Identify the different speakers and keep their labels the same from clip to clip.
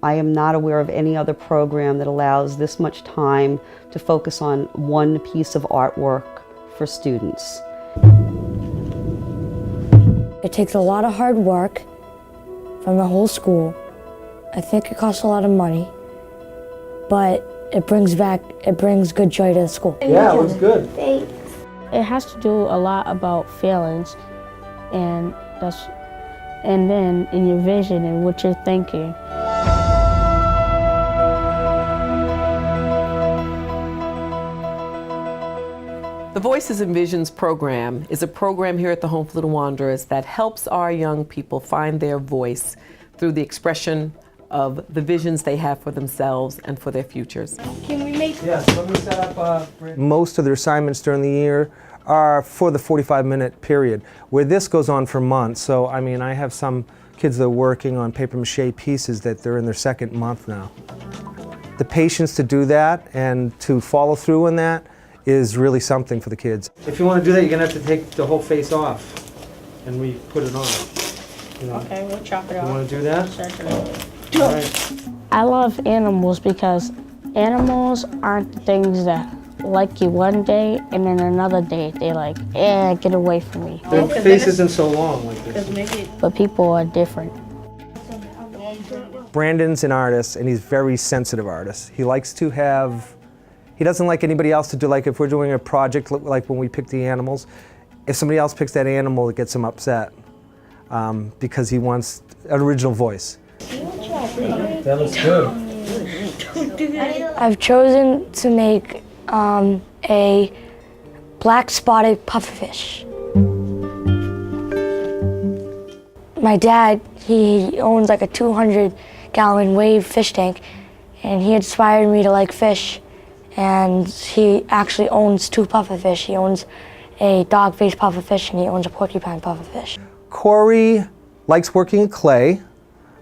Speaker 1: I am not aware of any other program that allows this much time to focus on one piece of artwork for students.
Speaker 2: It takes a lot of hard work from the whole school. I think it costs a lot of money, but it brings good joy to the school.
Speaker 3: Yeah, it was good.
Speaker 4: Thanks.
Speaker 5: It has to do a lot about feelings, and then in your vision and what you're thinking.
Speaker 6: The Voices and Visions program is a program here at the Home for Little Wanderers that helps our young people find their voice through the expression of the visions they have for themselves and for their futures.
Speaker 4: Can we make...
Speaker 3: Yes, let me set up... Most of their assignments during the year are for the 45-minute period, where this goes on for months. So, I mean, I have some kids that are working on papier-mâché pieces that they're in their second month now. The patience to do that and to follow through on that is really something for the kids. If you want to do that, you're going to have to take the whole face off and we put it on. You know?
Speaker 5: Okay, we'll chop it off.
Speaker 3: You want to do that?
Speaker 5: Certainly.
Speaker 3: All right.
Speaker 5: I love animals because animals aren't the things that like you one day and then another day they like, get away from me.
Speaker 3: Their face isn't so long like this.
Speaker 5: But people are different.
Speaker 3: Brandon's an artist and he's a very sensitive artist. He likes to have, he doesn't like anybody else to do, like if we're doing a project like when we pick the animals, if somebody else picks that animal, it gets him upset because he wants an original voice. That looks good.
Speaker 2: I've chosen to make a black spotted pufferfish. My dad, he owns like a 200-gallon wave fish tank, and he inspired me to like fish. And he actually owns two pufferfish. He owns a dog-faced pufferfish and he owns a porcupine pufferfish.
Speaker 3: Corey likes working in clay,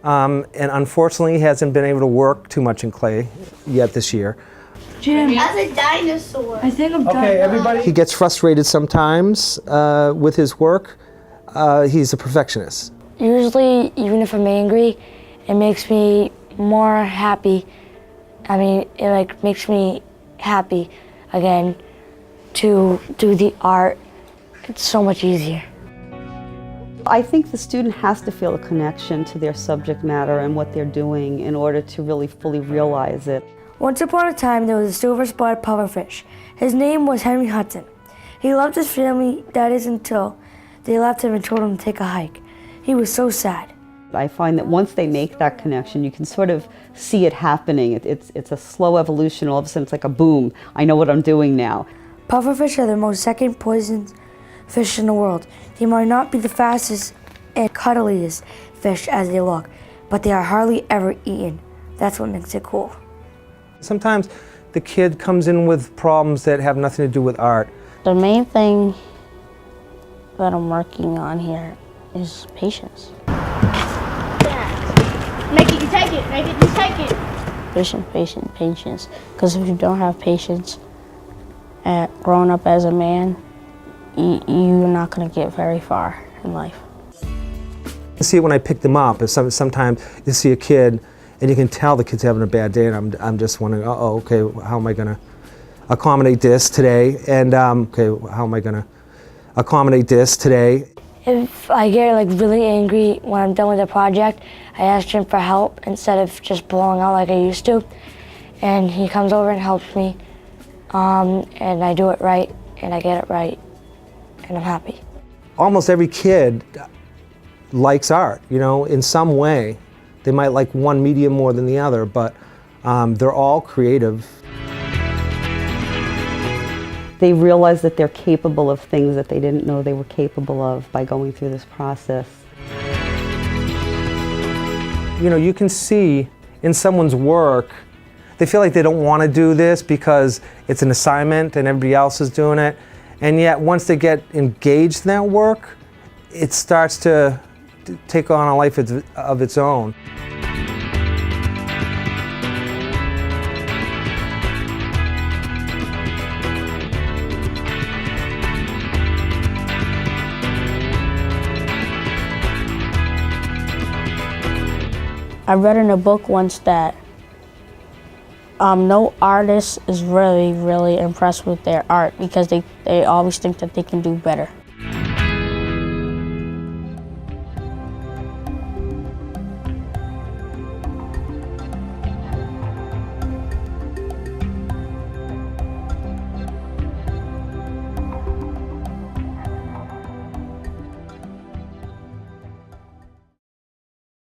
Speaker 3: and unfortunately hasn't been able to work too much in clay yet this year.
Speaker 4: Jim, that's a dinosaur.
Speaker 2: I think I'm
Speaker 3: Okay, everybody. He gets frustrated sometimes with his work. He's a perfectionist.
Speaker 2: Usually, even if I'm angry, it makes me more happy. I mean, it like makes me happy again to do the art. It's so much easier.
Speaker 1: I think the student has to feel a connection to their subject matter and what they're doing in order to really fully realize it.
Speaker 2: Once upon a time, there was a silver-spotted pufferfish. His name was Henry Hudson. He loved his family, that is, until they left him and told him to take a hike. He was so sad.
Speaker 1: I find that once they make that connection, you can sort of see it happening. It's a slow evolution. All of a sudden, it's like a boom. I know what I'm doing now.
Speaker 2: Pufferfish are the most second poisoned fish in the world. They might not be the fastest and cuddliest fish as they look, but they are hardly ever eaten. That's what makes it cool.
Speaker 3: Sometimes the kid comes in with problems that have nothing to do with art.
Speaker 5: The main thing that I'm working on here is patience.
Speaker 4: Make it, you take it. Make it, you take it.
Speaker 5: Patience. Because if you don't have patience growing up as a man, you're not going to get very far in life.
Speaker 3: I see it when I pick them up. Sometimes you see a kid and you can tell the kid's having a bad day, and I'm just wondering, okay, how am I going to accommodate this today? And okay, how am I going to accommodate this today?
Speaker 2: If I get like really angry when I'm done with a project, I ask him for help instead of just blowing out like I used to. And he comes over and helps me, and I do it right, and I get it right, and I'm happy.
Speaker 3: Almost every kid likes art, you know, in some way. They might like one medium more than the other, but they're all creative.
Speaker 1: They realize that they're capable of things that they didn't know they were capable of by going through this process.
Speaker 3: You know, you can see in someone's work, they feel like they don't want to do this because it's an assignment and everybody else is doing it. And yet, once they get engaged in that work, it starts to take on a life of its own.
Speaker 5: I read in a book once that no artist is really, really impressed with their art because they always think that they can do better.